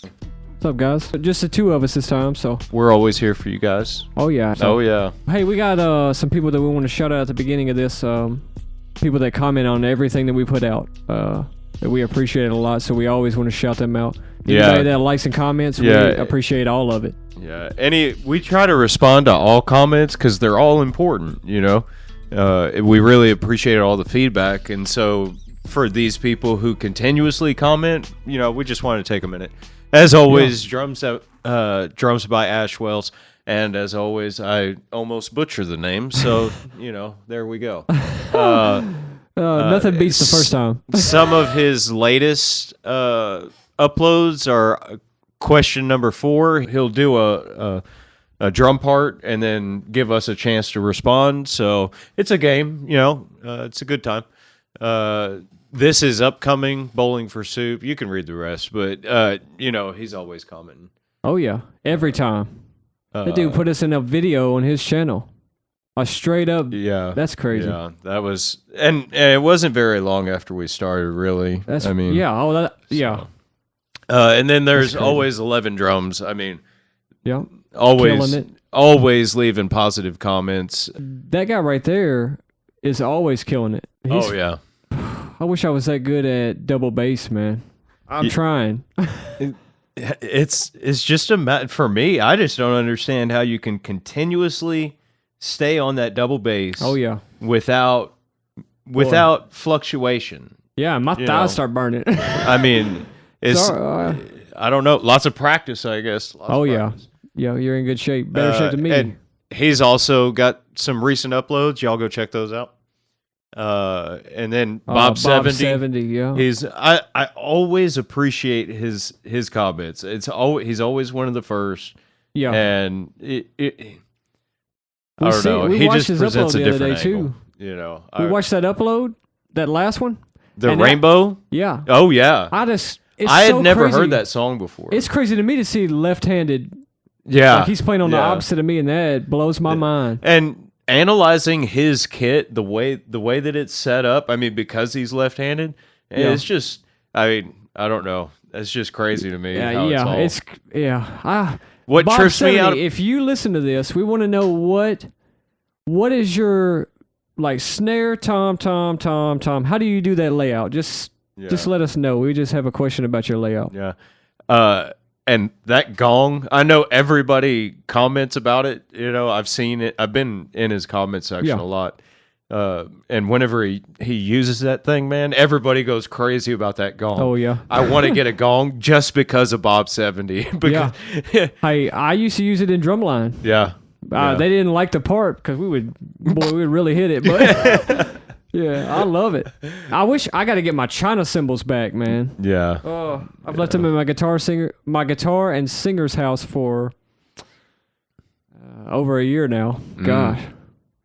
What's up, guys? Just the two of us this time, so. We're always here for you guys. Oh, yeah. Oh, yeah. Hey, we got some people that we want to shout out at the beginning of this. People that comment on everything that we put out. That we appreciate it a lot, so we always want to shout them out. Anybody that likes and comments, we appreciate all of it. Yeah. We try to respond to all comments because they're all important, you know. We really appreciate all the feedback, and so for these people who continuously comment, you know, we just want to take a minute. As always, drums by Ash Wells, and as always, I almost butcher the name, so you know, there we go. Nothing beats the first time. Some of his latest uploads are question number 4. He'll do a drum part and then give us a chance to respond. So it's a game, you know. It's a good time. This is upcoming Bowling for Soup. You can read the rest, but you know, he's always commenting. Oh yeah, every time. That dude put us in a video on his channel. A straight up. Yeah, that's crazy. Yeah, that was, and it wasn't very long after we started. Really, I mean, yeah. Oh, that, yeah. And then there's always 11 drums. I mean, yeah, always leaving positive comments. That guy right there is always killing it. Oh yeah. I wish I was that good at double bass, man. I'm trying. It's just for me. I just don't understand how you can continuously stay on that double bass. Oh yeah. Without fluctuation. Yeah, my thighs start burning. I mean, it's I don't know. Lots of practice, I guess. Yeah, you're in good shape. Better shape than me. And he's also got some recent uploads. Y'all go check those out. And then Bob 70, yeah. I always appreciate his comments. He's always one of the first. Yeah. And I don't know. He just presents a different angle. You know. We watched that upload, that last one. The Rainbow? Yeah. Oh yeah. I had never heard that song before. It's crazy to me to see left-handed. Yeah. Like he's playing on the opposite of me, and that blows my mind. And analyzing his kit, the way that it's set up, I mean, because he's left-handed, it's just, I mean, I don't know. It's just crazy to me. What Bob trips me out? If you listen to this, we want to know what is your like snare, tom. How do you do that layout? Just let us know. We just have a question about your layout. Yeah. And that gong, I know everybody comments about it. You know, I've seen it. I've been in his comment section a lot. And whenever he uses that thing, man, everybody goes crazy about that gong. Oh, yeah. I want to get a gong just because of Bob 70. Hey, I used to use it in drumline. Yeah. They didn't like the part because we would really hit it. But yeah, I love it. I wish I got to get my China cymbals back, man. Yeah. Oh, I've left them in my guitar and singer's house for over a year now. Gosh,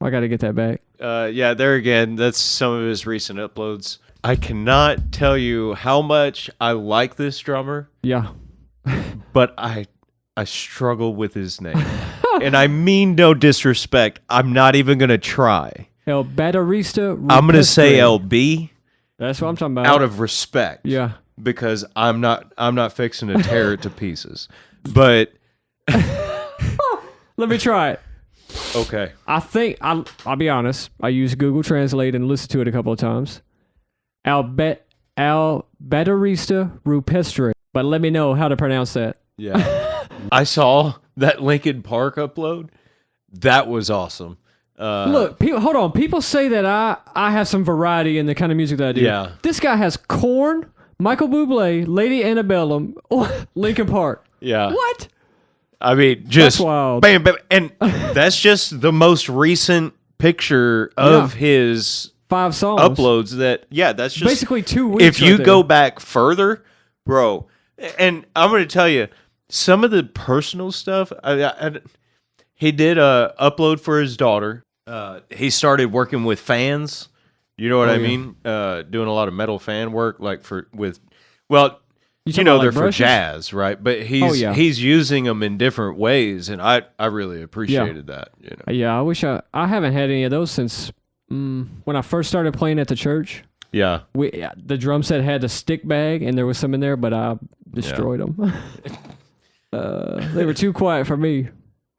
I got to get that back. There again, that's some of his recent uploads. I cannot tell you how much I like this drummer. Yeah. But I struggle with his name. And I mean no disrespect. I'm not even going to try. El Baterista. I'm going to say LB. That's what I'm talking about. Out of respect. Yeah. Because I'm not fixing to tear it to pieces. But let me try it. Okay. I think I'll be honest. I used Google Translate and listened to it a couple of times. Al Baterista Rupestre. But let me know how to pronounce that. Yeah. I saw that Linkin Park upload. That was awesome. Look, hold on. People say that I have some variety in the kind of music that I do. Yeah. This guy has Korn, Michael Bublé, Lady Antebellum, Linkin Park. Yeah. What? I mean, just that's wild. Bam, bam, and that's just the most recent picture of his 5 songs uploads. That's just basically 2 weeks. If you go back further, bro, and I'm going to tell you some of the personal stuff. He did a upload for his daughter. He started working with fans. You know what I mean? Doing a lot of metal fan work, like they're for jazz, right? But he's using them in different ways, and I really appreciated that. You know? Yeah, I wish I haven't had any of those since when I first started playing at the church. Yeah, the drum set had a stick bag, and there was some in there, but Destroyed them. They were too quiet for me.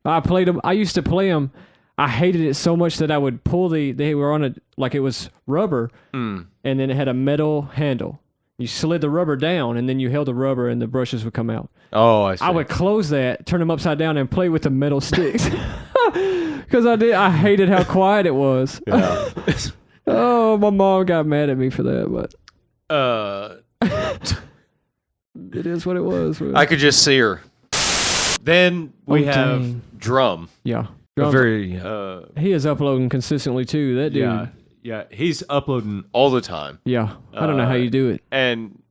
I played them. I used to play them. I hated it so much that I would pull they were on it was rubber, and then it had a metal handle. You slid the rubber down, and then you held the rubber, and the brushes would come out. Oh, I see. I would close that, turn them upside down, and play with the metal sticks. Because I hated how quiet it was. Yeah. Oh, my mom got mad at me for that, but it is what it was. I could just see her. Then we have Drum. Yeah. Very. He is uploading consistently too. That dude. Yeah. He's uploading all the time. Yeah. I don't know how you do it. And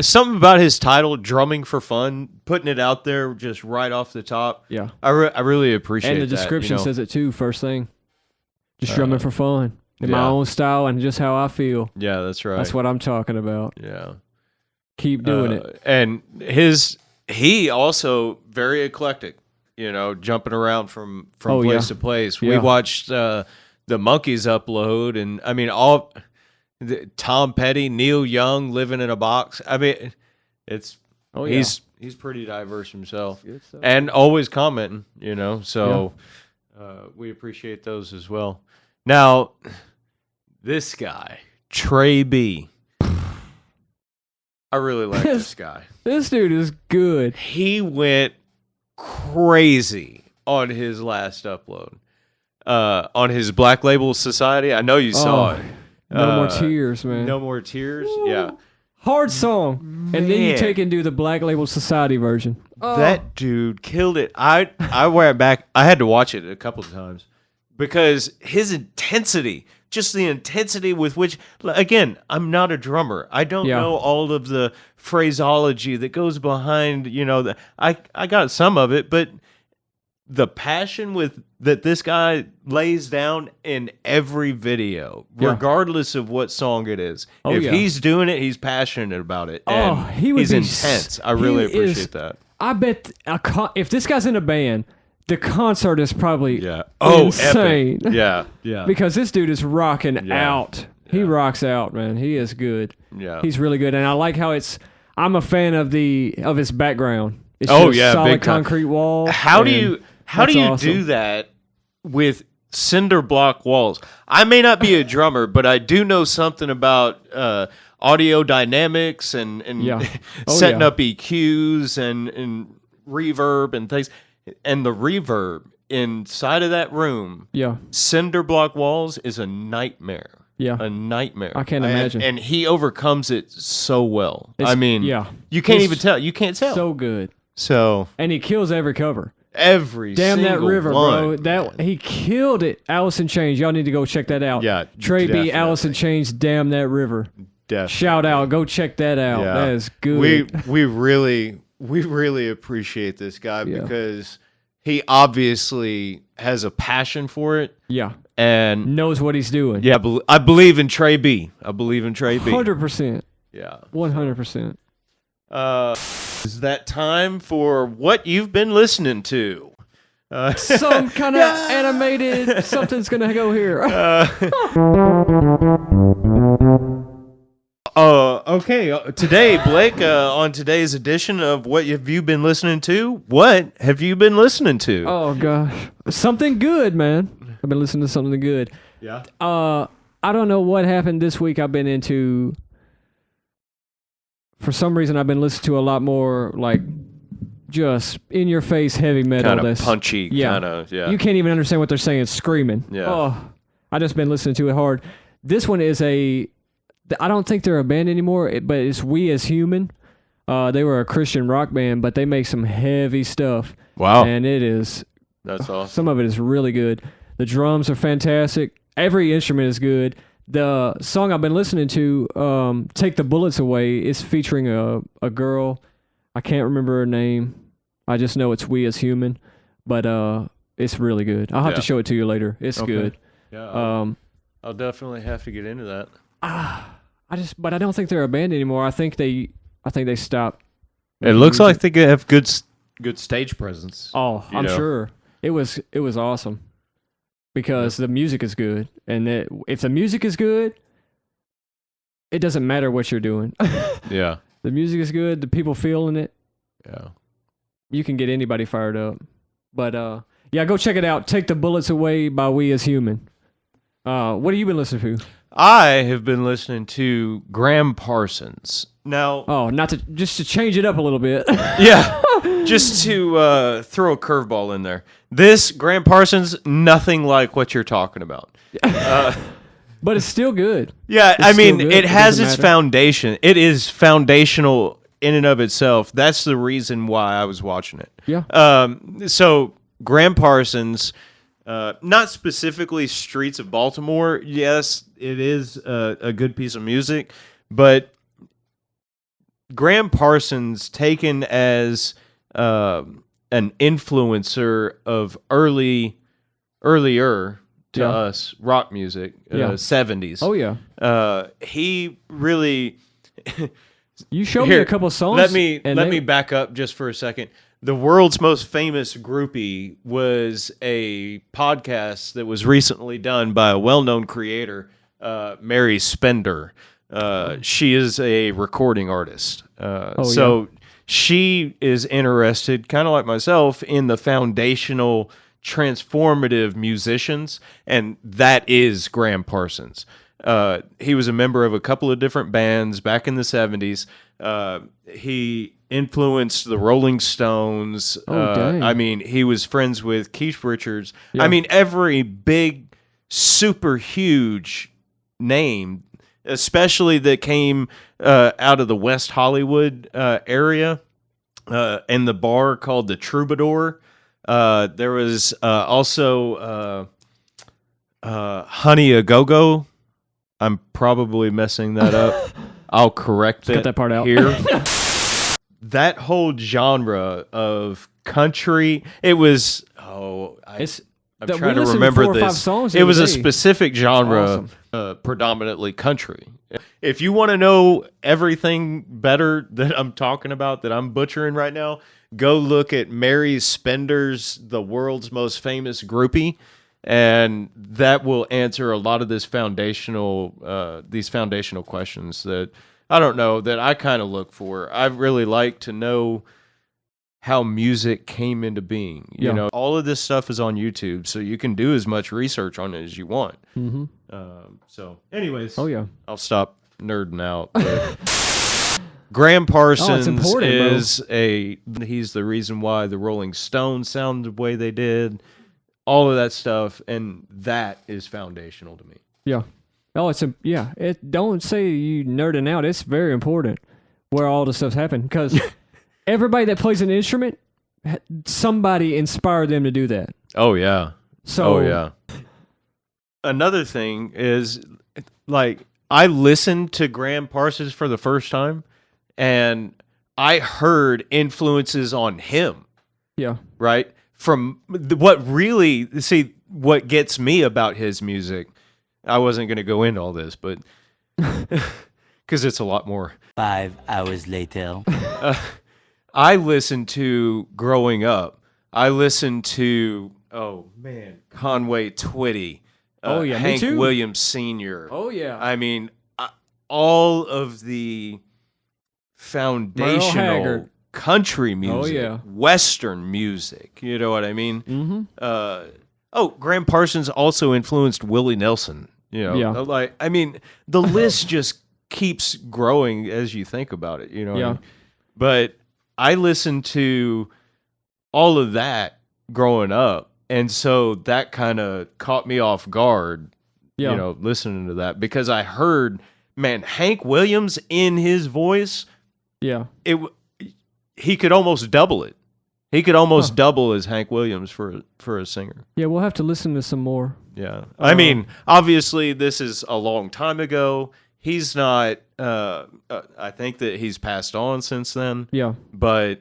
something about his title, Drumming for Fun, putting it out there just right off the top. Yeah. I really appreciate that. And the description says it too, first thing. Just drumming for fun. In my own style and just how I feel. Yeah, that's right. That's what I'm talking about. Yeah. Keep doing it. And he also very eclectic, jumping around from place to place. We watched the Monkees upload, and I mean Tom Petty, Neil Young, Living in a Box. I mean, he's pretty diverse himself, and always commenting. So we appreciate those as well. Now, this guy, Trey B. I really like this guy. This dude is good. He went crazy on his last upload. On his Black Label Society. I know you saw it. No More Tears, man. No More Tears? Ooh. Yeah. Hard song. Man. And then you take and do the Black Label Society version. That dude killed it. I went back. I had to watch it a couple of times because his intensity, just the intensity with which, again, I'm not a drummer. I don't know all of the phraseology that goes behind, I got some of it, but the passion that this guy lays down in every video, regardless of what song it is. If he's doing it, he's passionate about it. And he's intense. I really appreciate that. I bet if this guy's in a band, the concert is probably insane. Epic. Yeah. Because this dude is rocking out. Yeah. He rocks out, man. He is good. Yeah. He's really good. And I like how I'm a fan of his background. It's solid big concrete wall. How do you do that with cinder block walls? I may not be a drummer, but I do know something about audio dynamics and setting up EQs and reverb and things. And the reverb inside of that room, cinder block walls is a nightmare. Yeah. A nightmare. I can't imagine. And he overcomes it so well. You can't even tell. You can't tell. So good. And he kills every cover. Damn that river, one. bro. He killed it. Alice in Chains. Y'all need to go check that out. Yeah. Trey B, Alice in Chains, Damn That River. Definitely. Shout out. Go check that out. Yeah. That is good. We really appreciate this guy because he obviously has a passion for it. Yeah. And knows what he's doing. Yeah, I believe in Trey B. 100%. Yeah. 100%. Is that time for what you've been listening to? Some kind of animated something's gonna go here. Okay. Today, Blake, on today's edition of What Have You Been Listening To? What have you been listening to? Oh gosh, something good, man. I've been listening to something good. Yeah. I don't know what happened this week. I've been into. For some reason, I've been listening to a lot more like just in your face heavy metal. Kind of punchy. Yeah. You can't even understand what they're saying. It's screaming. Yeah. Oh, I just been listening to it hard. This one is I don't think they're a band anymore, but it's We As Human. They were a Christian rock band, but they make some heavy stuff. Wow. And it is. That's awesome. Some of it is really good. The drums are fantastic. Every instrument is good. The song I've been listening to, Take the Bullets Away, is featuring a girl. I can't remember her name. I just know it's We As Human. But it's really good. I'll have to show it to you later. It's good. Yeah. I'll definitely have to get into that. But I don't think they're a band anymore. I think they stopped. It looks like they have good stage presence. Oh, I'm sure. It was awesome. Because the music is good. And if the music is good, it doesn't matter what you're doing. Yeah. The music is good. The people feeling it. Yeah. You can get anybody fired up. But yeah, go check it out. Take the Bullets Away by We As Human. What have you been listening to? I have been listening to Graham Parsons. Now, just to change it up a little bit. Yeah, just to throw a curveball in there. This Graham Parsons, nothing like what you're talking about. But it's still good. Yeah, I mean, it has its foundation. It is foundational in and of itself. That's the reason why I was watching it. Yeah. So Graham Parsons, not specifically Streets of Baltimore. Yes, it is a good piece of music, but Graham Parsons taken as an influencer of earlier to us rock music, 70s. Oh yeah. He really. You showed me a couple songs. Let me back up just for a second. The world's most famous groupie was a podcast that was recently done by a well-known creator, Mary Spender. She is a recording artist. So she is interested, kind of like myself, in the foundational, transformative musicians, and that is Graham Parsons. He was a member of a couple of different bands back in the 70s. He influenced the Rolling Stones. I mean, he was friends with Keith Richards. Yeah. I mean, every big, super huge name, especially that came out of the West Hollywood area, and the bar called the Troubadour. There was also Honey A Go-Go. I'm probably messing that up. I'll correct it. Cut that part out here. That whole genre of country, it was. I'm trying to remember this. It was a specific genre, predominantly country. If you want to know everything better that I'm talking about, that I'm butchering right now, go look at Mary Spender's "The World's Most Famous Groupie." And that will answer a lot of these foundational questions that I don't know, that I kind of look for. I really like to know how music came into being. You know, all of this stuff is on YouTube, so you can do as much research on it as you want. Mm-hmm. So, anyways, I'll stop nerding out. Graham Parsons he's the reason why the Rolling Stones sound the way they did. All of that stuff, and that is foundational to me. Yeah. Oh, don't say you nerding out. It's very important where all this stuff's happened, because everybody that plays an instrument, somebody inspired them to do that. Oh yeah. So. Oh yeah. Another thing is, like, I listened to Graham Parsons for the first time, and I heard influences on him. Yeah. Right. From what gets me about his music, I wasn't going to go into all this, but because it's a lot more. 5 hours later. I listened to, growing up, Conway Twitty, Hank Williams Sr. Oh, yeah. I mean, all of the foundational country music, Western music, you know what I mean? Mm-hmm. Graham Parsons also influenced Willie Nelson. You know, the list just keeps growing as you think about it. You know, what I mean? But I listened to all of that growing up, and so that kind of caught me off guard. You know, listening to that, because I heard, man, Hank Williams in his voice. Yeah, he could almost double it. He could almost double as Hank Williams for a singer. Yeah, we'll have to listen to some more. Yeah. I mean, obviously, this is a long time ago. He's not, I think that he's passed on since then. Yeah. But,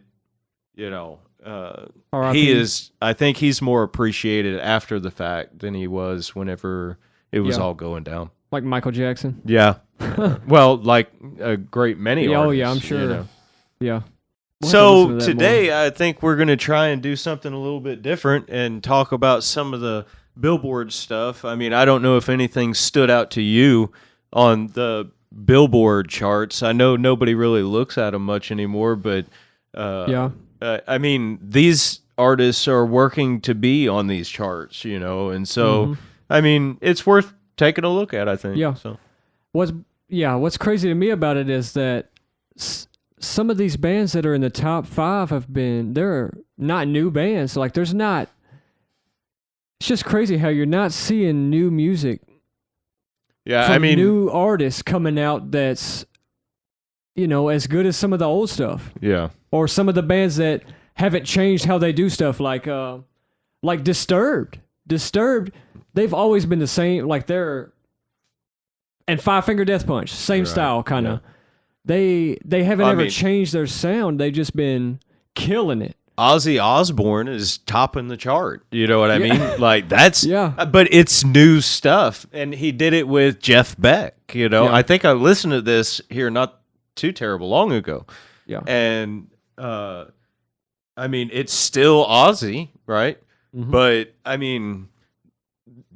you know, I think he's more appreciated after the fact than he was whenever it was all going down. Like Michael Jackson? Yeah. Well, like a great many artists. Oh, yeah, I'm sure. You know? Yeah. So today, I think we're going to try and do something a little bit different and talk about some of the Billboard stuff. I mean, I don't know if anything stood out to you on the Billboard charts. I know nobody really looks at them much anymore, but I mean, these artists are working to be on these charts, and so I mean, it's worth taking a look at, I think. Yeah. So what's crazy to me about it is that some of these bands that are in the top 5 they're not new bands. Like it's just crazy how you're not seeing new music. Yeah, from new artists coming out that's, as good as some of the old stuff. Yeah. Or some of the bands that haven't changed how they do stuff, like Disturbed. Disturbed, they've always been the same. Like and Five Finger Death Punch, same style, kind of. Yeah. They haven't ever changed their sound. They've just been killing it. Ozzy Osbourne is topping the chart. You know what I mean? Like that's but it's new stuff, and he did it with Jeff Beck. I think I listened to this here not too terrible long ago. Yeah, and I mean it's still Ozzy, right? Mm-hmm. But I mean,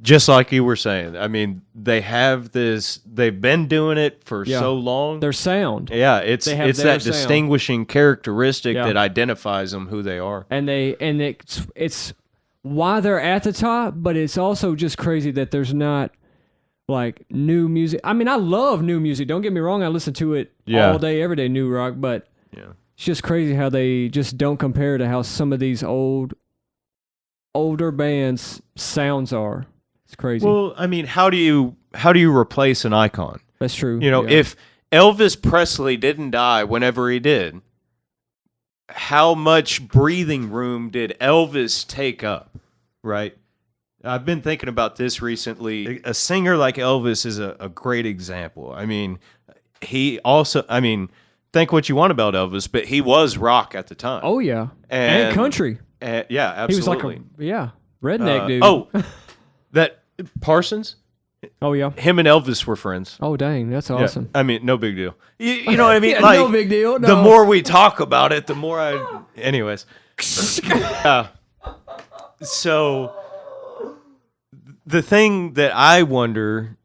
just like you were saying, I mean they've been doing it for so long. Their sound, it's that sound. Distinguishing characteristic that identifies them who they are, and it's why they're at the top. But it's also just crazy that there's not like new music. I mean, I love new music. Don't get me wrong, I listen to it all day, every day, new rock. But it's just crazy how they just don't compare to how some of these older bands sounds are. It's crazy. Well, I mean, how do you replace an icon? That's true. If Elvis Presley didn't die whenever he did, how much breathing room did Elvis take up, right? I've been thinking about this recently. A singer like Elvis is a great example. I mean, he also, think what you want about Elvis, but he was rock at the time. Oh, yeah. And country. Yeah, absolutely. He was like redneck dude. That Parsons? Oh, yeah. Him and Elvis were friends. Oh, dang. That's awesome. Yeah. I mean, no big deal. You know what I mean? Like, no big deal. No. The more we talk about it, the more anyways. So the thing that I wonder,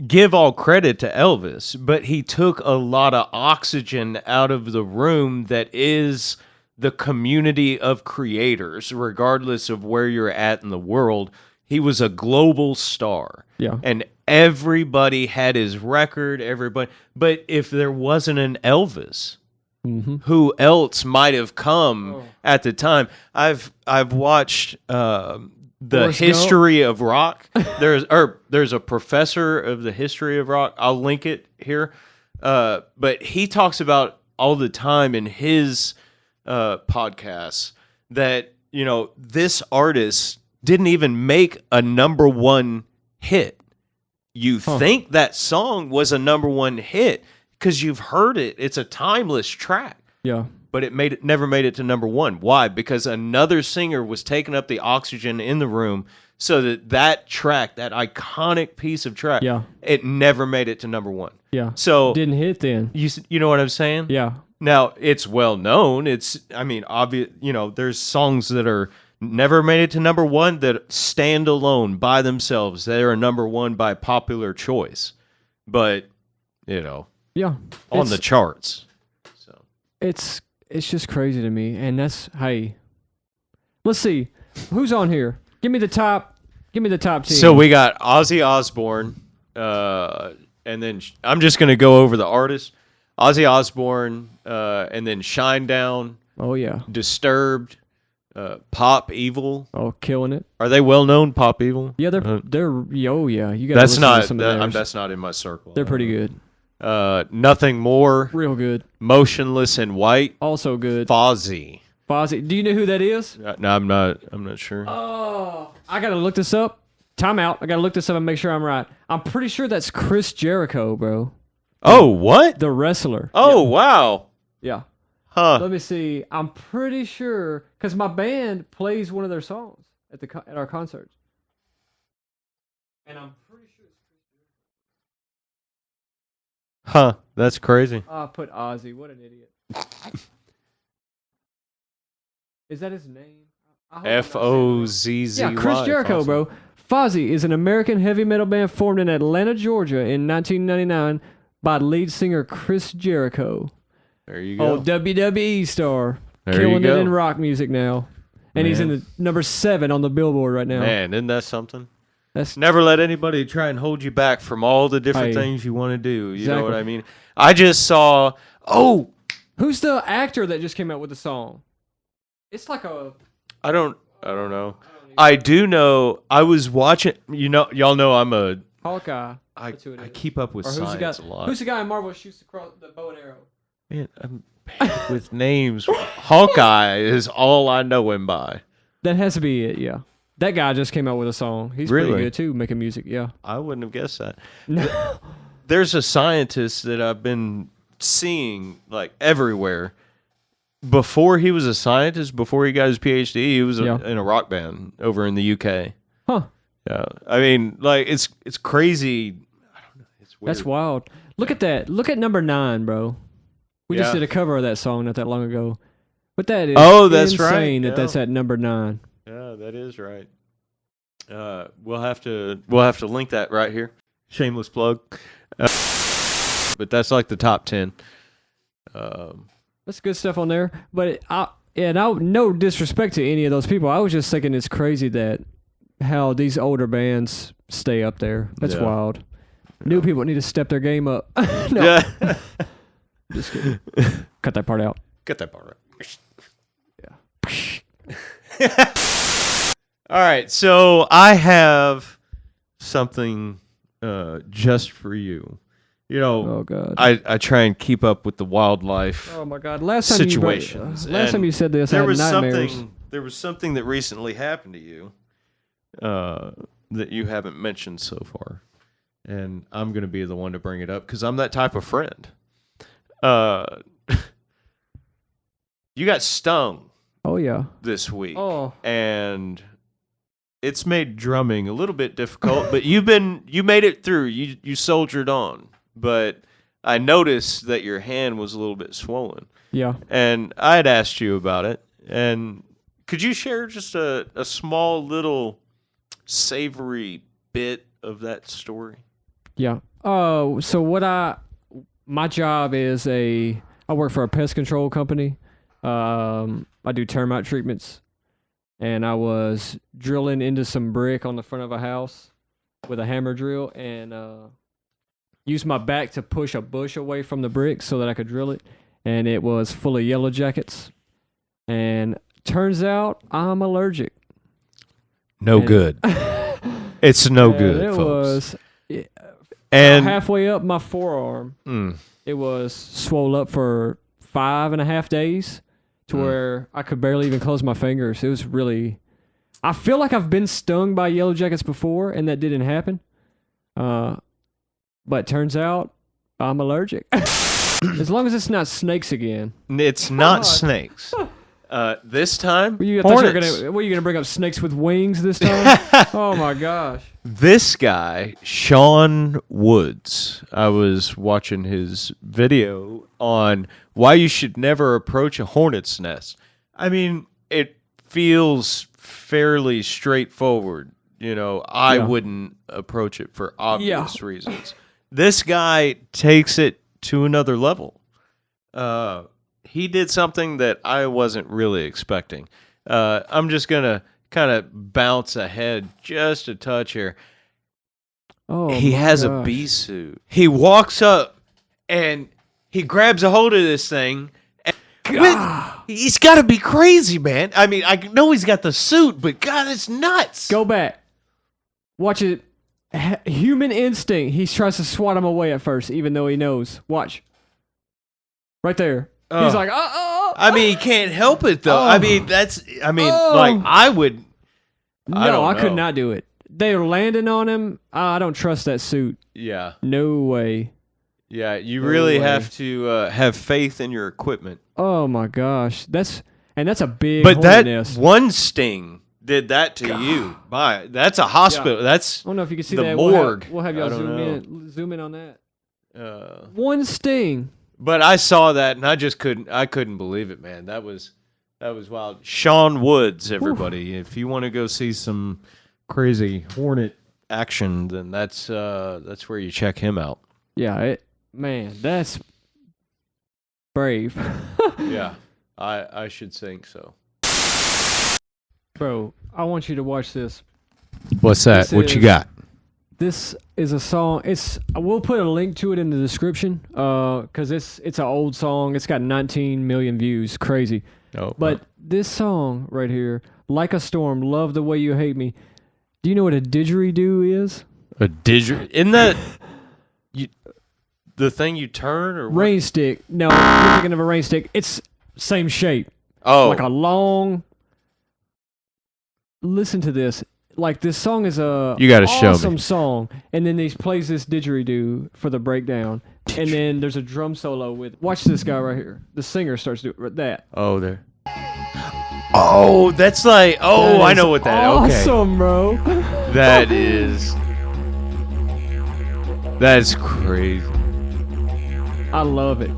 give all credit to Elvis, but he took a lot of oxygen out of the room that is the community of creators, regardless of where you're at in the world. He was a global star. Yeah. And everybody had his record, but if there wasn't an Elvis, who else might have come at the time? I've watched the history of rock. There's a professor of the history of rock. I'll link it here. But he talks about all the time in his podcasts that, this artist didn't even make a number one hit. You think that song was a number one hit because you've heard it. It's a timeless track. Yeah. But it never made it to number one. Why? Because another singer was taking up the oxygen in the room so that track, that iconic piece of track, it never made it to number one. Yeah. So didn't hit then. You know what I'm saying? Yeah. Now, it's well known. Obvious, there's songs that are never made it to number one that stand alone by themselves. They are number one by popular choice. But, on the charts. So it's just crazy to me. And let's see. Who's on here? Give me the top team. So we got Ozzy Osbourne, and then I'm just going to go over the artists. Ozzy Osbourne, and then Shinedown. Oh, yeah. Disturbed. Pop Evil. Oh, killing it. Are they well known? Pop Evil. Yeah, they're. Oh yeah, you got. That's not. That's not in my circle. They're pretty good. Nothing More. Real good. Motionless in White. Also good. Fozzy. Do you know who that is? No, I'm not sure. Oh, I gotta look this up. Time out. I gotta look this up and make sure I'm right. I'm pretty sure that's Chris Jericho, bro. Oh, what? The wrestler. Oh, wow. Yeah. Huh. Let me see. I'm pretty sure because my band plays one of their songs at our concerts, and I'm pretty sure it's Chris Jericho. Jericho. Huh? That's crazy. I put Ozzy. What an idiot. Is that his name? Fozzy. Yeah, Chris Jericho, bro. Fozzy is an American heavy metal band formed in Atlanta, Georgia in 1999 by lead singer Chris Jericho. There you go. Oh, WWE star. There Killing you go. it in rock music now. And he's in the number 7 on the Billboard right now. Man, isn't that something? That's Never let anybody try and hold you back from all the different things you want to do. You know what I mean? I just saw... Oh! Who's the actor that just came out with the song? It's like a... I don't know. I do know. I was watching... y'all know I'm a... Hawkeye. I keep up with science a lot. Who's the guy in Marvel who shoots across the bow and arrow? Man, I'm bad with names. Hawkeye is all I know him by. That has to be it, yeah. That guy just came out with a song. He's pretty good, too, making music, yeah. I wouldn't have guessed that. No. There's a scientist that I've been seeing, like, everywhere. Before he was a scientist, before he got his PhD, he was in a rock band over in the UK. Huh. Yeah. I mean, like, it's crazy. I don't know. It's weird. That's wild. Look at that. Look at number 9, bro. We just did a cover of that song not that long ago. But that is that's insane right. that's at number 9. Yeah, that is right. We'll have to link that right here. Shameless plug. But that's like the top 10. That's good stuff on there. But no disrespect to any of those people. I was just thinking it's crazy that how these older bands stay up there. That's wild. New people need to step their game up. No. Yeah. Just kidding. Cut that part out. Cut that part out. Yeah. All right, so I have something just for you. Oh God. I try and keep up with the wildlife. Oh my God. Last time situations. Last time you said this, I had nightmares. There was something that recently happened to you that you haven't mentioned so far, and I'm going to be the one to bring it up because I'm that type of friend. You got stung. Oh yeah. This week. Oh. And it's made drumming a little bit difficult, but you made it through. You soldiered on. But I noticed that your hand was a little bit swollen. Yeah. And I had asked you about it. And could you share just a small little savory bit of that story? Yeah. So my job is I work for a pest control company. I do termite treatments, and I was drilling into some brick on the front of a house with a hammer drill, and used my back to push a bush away from the brick so that I could drill it, and it was full of yellow jackets, and turns out I'm allergic. Good. It's no good, it folks. Was and halfway up my forearm. It was swole up for 5.5 days to where I could barely even close my fingers. It was really... I feel like I've been stung by yellow jackets before, and that didn't happen. But turns out I'm allergic. As long as it's not snakes again. It's not snakes. This time, were you going to bring up snakes with wings this time? Oh, my gosh. This guy, Shawn Woods, I was watching his video on why you should never approach a hornet's nest. I mean, it feels fairly straightforward. I wouldn't approach it for obvious reasons. This guy takes it to another level. He did something that I wasn't really expecting. I'm just going to kind of bounce ahead just a touch here. Oh, he has a bee suit. He walks up and he grabs a hold of this thing. He's got to be crazy, man. I mean, I know he's got the suit, but God, it's nuts. Go back. Watch it. Human instinct. He tries to swat him away at first, even though he knows. Watch. Right there. He's like, I mean, he can't help it, though. I mean, like, I would. No, I could not do it. They're landing on him. I don't trust that suit. Yeah. No way. Yeah, you really have to have faith in your equipment. Oh, my gosh. That's a big But that nest. one sting did that to you. That's a hospital. Yeah. That's I don't know if you can see the that. Morgue. We'll have y'all zoom in on that. One sting. But I saw that and I couldn't believe it, man. That was wild. Shawn Woods, everybody. If you want to go see some crazy hornet action, then that's where you check him out. Yeah, Man, that's brave. Yeah, I should think so. Bro, I want you to watch this. What's that? This What you is- got? This is a song. We'll put a link to it in the description. Cause it's an old song. It's got 19 million views. Crazy. Oh, But this song right here, Like a Storm, Love the Way You Hate Me. Do you know what a didgeridoo is? a didgeridoo. Isn't that the thing you turn or what? Rain stick. No, you're thinking of a rain stick. It's same shape. Oh, Like a long. Listen to this. Like this song is a You gotta show me. awesome song, and then he plays this didgeridoo for the breakdown, and then there's a drum solo with. Watch this guy right here. The singer starts doing that. oh, there. Oh, that's like. Oh, That I is know what that. Okay, Awesome, bro. that's crazy. I love it.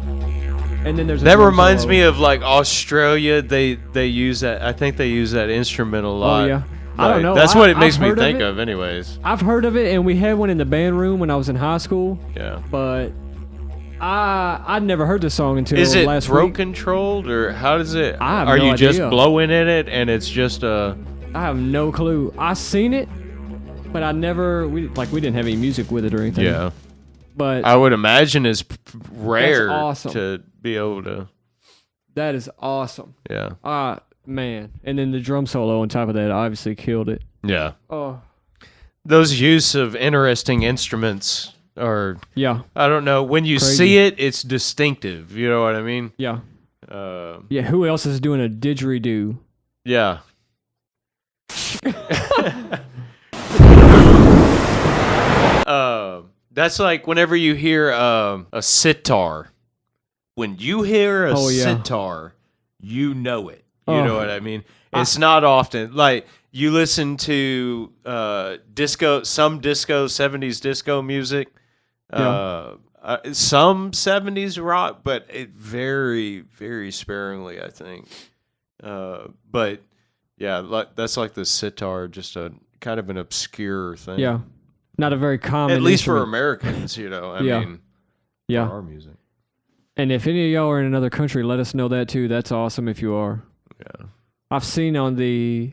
And then there's a That drum reminds solo. me of like Australia. They use that. I think they use that instrument a lot. Oh yeah. I don't know. That's what it makes I've me heard think it. of, anyways. I've heard of it, and we had one in the band room when I was in high school, Yeah. but I'd never heard this song until Is it last throat week. controlled or how does it? I have Are no you just idea. blowing in it and it's just a? I have no clue. I seen it, but I never. We didn't have any music with it or anything. Yeah. But I would imagine it's rare awesome. to be able to. that is awesome. Yeah. Man. And then the drum solo on top of that obviously killed it. Yeah. Oh. Those use of interesting instruments are. Yeah. I don't know. When you Crazy. see it, it's distinctive. You know what I mean? Yeah. Uh, Yeah. Who else is doing a didgeridoo? yeah. That's like whenever you hear a sitar. When you hear a Oh, yeah. sitar, you know it. You Oh. know what I mean? It's not often. Like, you listen to disco, some disco, 70s disco music, some 70s rock, but it very, very sparingly, I think. But, yeah, that's like the sitar, just a kind of an obscure thing. Yeah. Not a very common. At least for instrument. Americans, you know. I Yeah. mean, Yeah. for our music. And if any of y'all are in another country, let us know that too. That's awesome if you are. Yeah. I've seen on there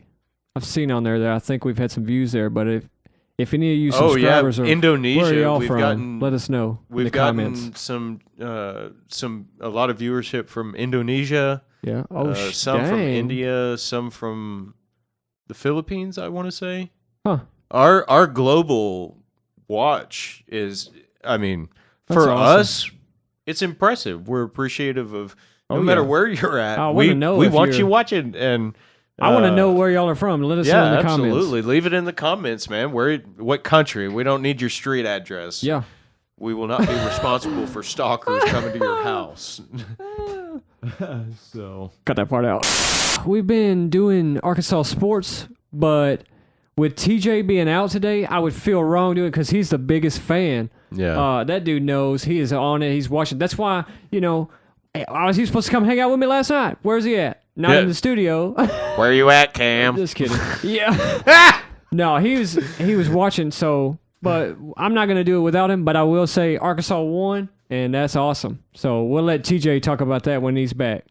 that I think we've had some views there, but if any of you subscribers are Indonesia. where are y'all we've from, gotten let us know in the we've gotten comments. a lot of viewership from Indonesia. Yeah. Oh, some from dang. India, some from the Philippines. I want to say. Huh. Our global watch is. I mean, That's for awesome. us, it's impressive. We're appreciative of no Oh, matter yeah. where you're at. I wanna know we if want you're- you watching and. I want to know where y'all are from. Let us know Yeah, in the comments. absolutely. Leave it in the comments, man. What country? We don't need your street address. Yeah. We will not be responsible for stalkers coming to your house. So Cut that part out. We've been doing Arkansas sports, but with TJ being out today, I would feel wrong doing it because he's the biggest fan. yeah, That dude knows. He is on it. He's watching. That's why, was he supposed to come hang out with me last night? Where's he at? Not Yeah. in the studio. where you at, Cam? Just kidding. Yeah. No, he was watching, but I'm not going to do it without him, but I will say Arkansas won, and that's awesome. So we'll let TJ talk about that when he's back.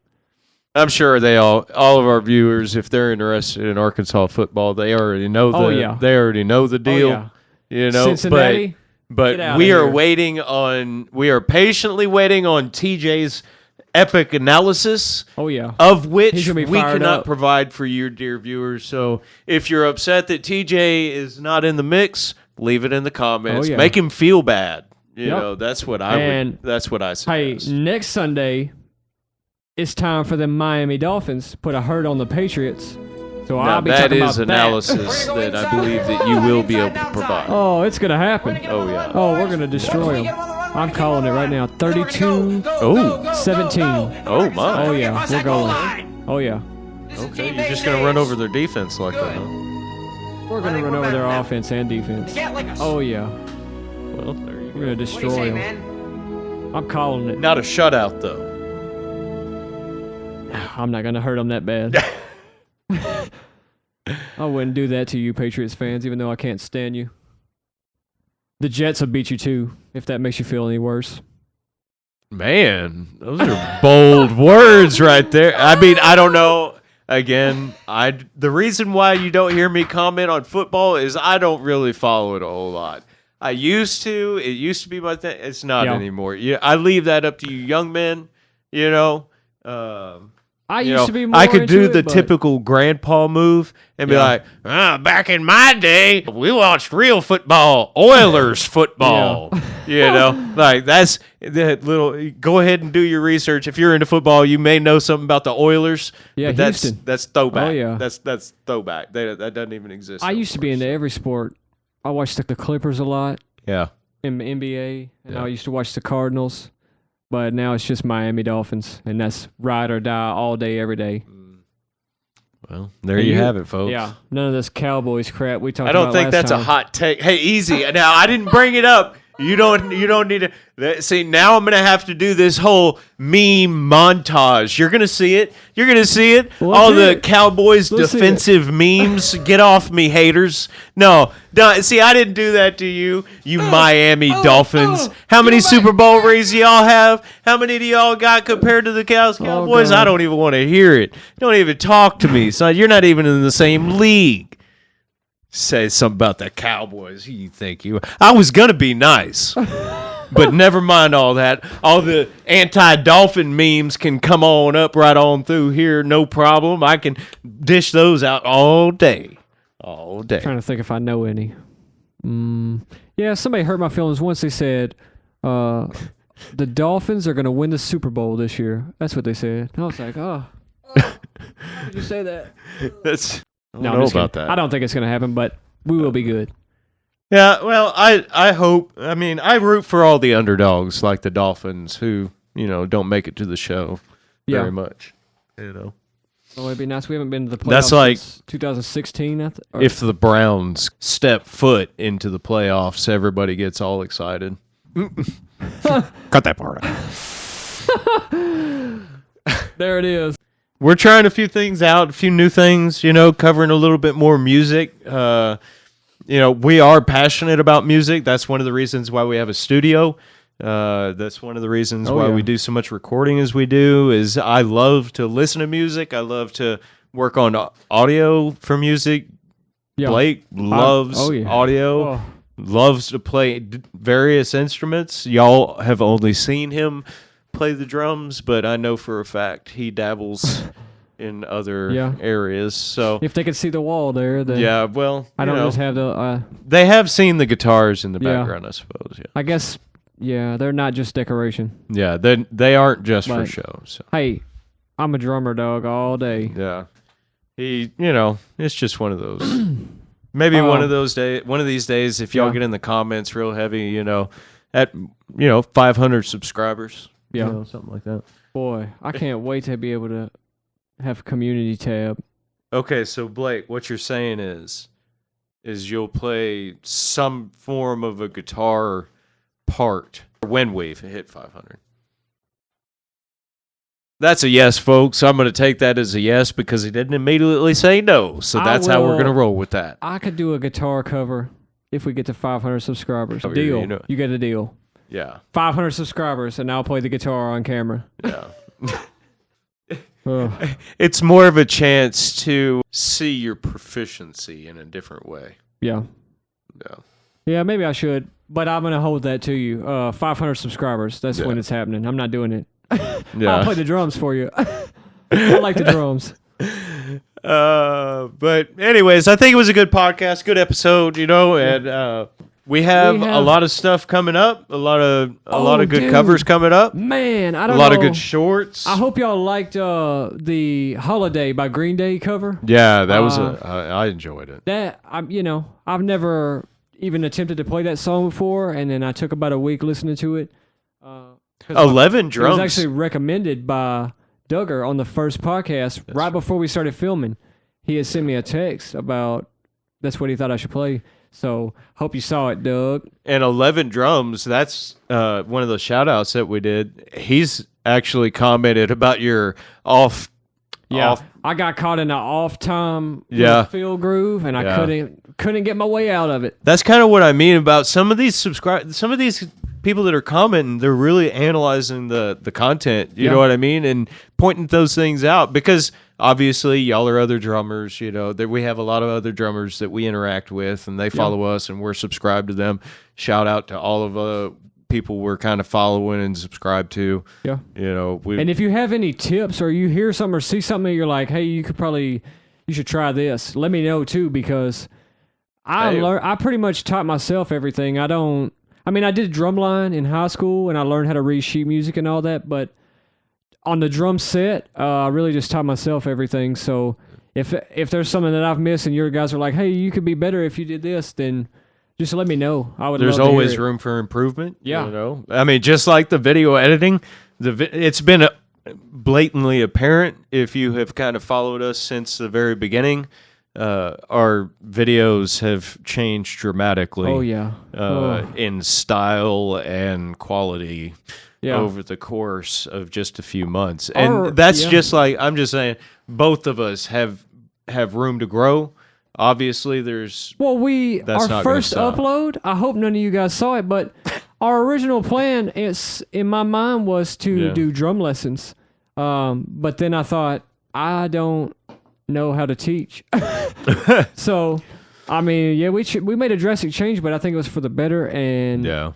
I'm sure all of our viewers, if they're interested in Arkansas football, they already know they already know the deal. Oh, yeah. You know, Cincinnati, get but outta we are here. we are patiently waiting on TJ's epic analysis. Oh, yeah. Of which He's we gonna be fired cannot up. provide for you, dear viewers. So if you're upset that TJ is not in the mix, leave it in the comments. Oh, yeah. Make him feel bad. You Yep. know, that's what Hey, suggest. next Sunday, it's time for the Miami Dolphins to put a hurt on the Patriots. So Now, I'll be that talking is about analysis that I believe that you will be able to provide. Oh, it's going to happen. Oh, yeah. Oh, we're going to destroy them. I'm calling it right now. 32-17. Oh. Oh, my. Oh, yeah. We're going. Oh, yeah. Okay, you're just going to run over their defense like that, huh? We're going to run over their offense and defense. Oh, yeah. Well, there you We're go. going to destroy them. I'm calling it. Not a shutout, though. I'm not going to hurt them that bad. I wouldn't do that to you, Patriots fans, even though I can't stand you. The Jets will beat you, too, if that makes you feel any worse. Man, those are bold words right there. I mean, I don't know. Again, the reason why you don't hear me comment on football is I don't really follow it a whole lot. I used to. It used to be my thing. It's not anymore. Yeah, I leave that up to you young men, you know. I used to be more I could do into the it, but typical grandpa move and be like, back in my day, we watched real football, Oilers football. You know, like that's that little. Go ahead and do your research. If you're into football, you may know something about the Oilers. Yeah, but Houston. That's throwback. Oh, yeah. That's throwback. That doesn't even exist. I used to be into every sport. I watched the Clippers a lot Yeah. in the NBA, and I used to watch the Cardinals. But now it's just Miami Dolphins, and that's ride or die all day, every day. Well, there you have it, folks. Yeah, none of this Cowboys crap we talked I about don't think last that's time. a hot take. Hey, easy. Now I didn't bring it up. You don't need to see. Now I'm gonna have to do this whole meme montage. You're gonna see it. You're gonna see it. Well, All let's the see it. Cowboys Let's see it. defensive memes. Get off me, haters. No. See, I didn't do that to you. You Miami Dolphins. How many Super Bowl rings do y'all have? How many do y'all got compared to the Cowboys? God. I don't even want to hear it. Don't even talk to me, son. You're not even in the same league. Say something about the Cowboys. Who you think you? I was gonna be nice, but never mind all that. All the anti-Dolphin memes can come on up right on through here, no problem. I can dish those out all day, all day. Trying to think if I know any. Yeah, somebody hurt my feelings once. They said the Dolphins are going to win the Super Bowl this year. That's what they said. I was like, oh, how did you say that? That's I No, don't I'm know just about kidding. that. I don't think it's going to happen, but we will be good. Yeah, well, I hope. I mean, I root for all the underdogs like the Dolphins who don't make it to the show very much. Oh, it'd be nice. We haven't been to the playoffs That's like since 2016. If the Browns step foot into the playoffs, everybody gets all excited. Cut that part out. There it is. We're trying a few things out, a few new things, covering a little bit more music. We are passionate about music. That's one of the reasons why we have a studio. That's one of the reasons why we do so much recording as we do, is I love to listen to music. I love to work on audio for music. Yeah. Blake loves audio, Oh. loves to play various instruments. Y'all have only seen him play the drums, but I know for a fact he dabbles in other areas. So If they could see the wall there, then I don't just have the. they have seen the guitars in the background, I suppose. Yeah, I guess. Yeah, they're not just decoration. yeah, they aren't just for Like- show. So Hey, I'm a drummer, dog, all day. yeah, it's just one of those. Maybe one of these days, if y'all get in the comments real heavy, at 500 subscribers, Yeah. something like that. Boy, I can't wait to be able to have a community tab. Okay, so Blake, what you're saying is you'll play some form of a guitar part when we hit 500. That's a yes, folks. I'm going to take that as a yes because he didn't immediately say no. So that's how we're going to roll with that. I could do a guitar cover if we get to 500 subscribers. Oh, Deal. you know- You get a deal. Yeah. 500 subscribers, and I'll play the guitar on camera. Yeah. Ugh. It's more of a chance to see your proficiency in a different way. Yeah. Yeah. Yeah, maybe I should, but I'm going to hold that to you. 500 subscribers. That's when it's happening. I'm not doing it. I'll play the drums for you. I like the drums. But anyways, I think it was a good podcast, good episode, and we have a lot of stuff coming up, a lot of good covers coming up. Man, I don't A know. lot of good shorts. I hope y'all liked the Holiday by Green Day cover. Yeah, that was I enjoyed it. That I've never even attempted to play that song before, and then I took about a week listening to it. 11 It drums. was actually recommended by Duggar on the first podcast right before we started filming. He had sent me a text about that's what he thought I should play. So hope you saw it, Doug. And 11 drums, that's one of the shout outs that we did. He's actually commented about your off. I got caught in an off time field groove, and I couldn't get my way out of it. That's kind of what I mean about some of these people that are commenting, they're really analyzing the content. You know what I mean, and pointing those things out, because obviously y'all are other drummers. You know that we have a lot of other drummers that we interact with, and they follow us, and we're subscribed to them. Shout out to all of people we're kind of following and subscribed to. Yeah, you know. And if you have any tips, or you hear something or see something, you're like, hey, you should try this. Let me know too, because I pretty much taught myself everything. I did drumline in high school, and I learned how to read sheet music and all that, but on the drum set, I really just taught myself everything. So if there's something that I've missed and your guys are like, hey, you could be better if you did this, then just let me know. There's always room for improvement. Yeah. You know? I mean, just like the video editing, it's been blatantly apparent if you have kind of followed us since the very beginning. Our videos have changed dramatically. Oh, yeah. In style and quality. Yeah. Over the course of just a few months. And that's just like, I'm just saying, both of us have room to grow. Obviously, our first upload, I hope none of you guys saw it, but our original plan in my mind was to do drum lessons. But then I thought, I don't know how to teach. So, I mean, we made a drastic change, but I think it was for the better. And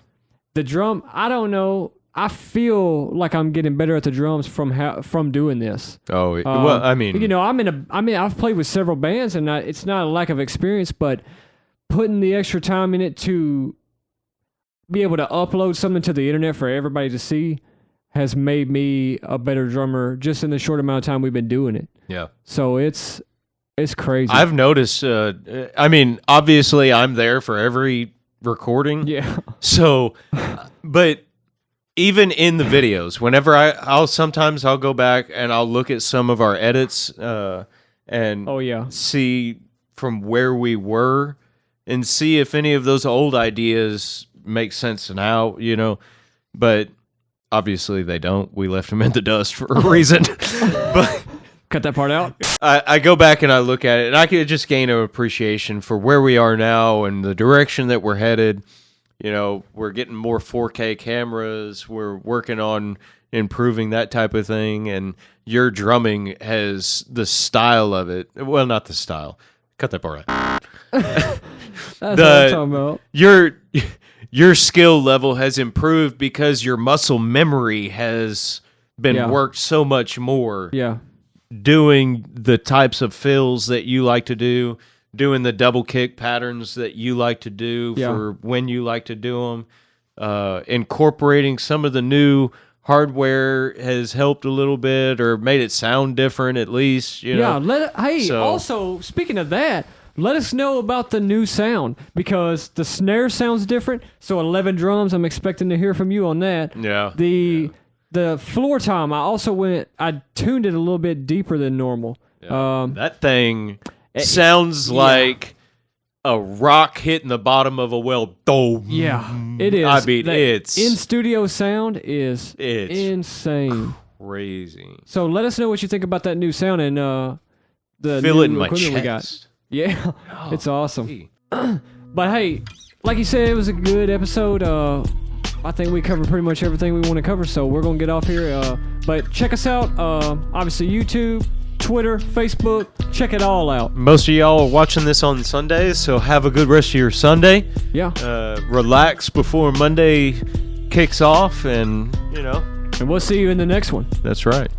the drum, I don't know. I feel like I'm getting better at the drums from doing this. Oh, well, I mean, you know, I've played with several bands, and it's not a lack of experience, but putting the extra time in it to be able to upload something to the internet for everybody to see has made me a better drummer just in the short amount of time we've been doing it. Yeah. So it's crazy. I've noticed. I mean, obviously, I'm there for every recording. Yeah. So, but. Even in the videos, whenever I'll sometimes go back and I'll look at some of our edits and see from where we were and see if any of those old ideas make sense now, you know. But obviously they don't. We left them in the dust for a reason. But cut that part out. I go back and I look at it, and I can just gain an appreciation for where we are now and the direction that we're headed. You know, we're getting more 4K cameras. We're working on improving that type of thing. And your drumming has the style of it. Well, not the style. Cut that part out. That's what I'm talking about. Your skill level has improved because your muscle memory has been worked so much more. Yeah. Doing the types of fills that you like to do. Doing the double kick patterns that you like to do for when you like to do them. Incorporating some of the new hardware has helped a little bit, or made it sound different at least. You know? Also, speaking of that, let us know about the new sound, because the snare sounds different. So 11 drums, I'm expecting to hear from you on that. Yeah. The floor tom, I tuned it a little bit deeper than normal. Yeah. That thing... sounds like a rock hitting the bottom of a well. Yeah, it is. I mean, it's... in-studio sound is insane. Crazy. So let us know what you think about that new sound and the Feel new it in my equipment chest. we got. Yeah, it's awesome. But hey, like you said, it was a good episode. I think we covered pretty much everything we want to cover, so we're going to get off here. But check us out. Obviously, YouTube, Twitter, Facebook, check it all out. Most of y'all are watching this on Sundays, so have a good rest of your Sunday. Yeah. Relax before Monday kicks off, and, you know. And we'll see you in the next one. That's right.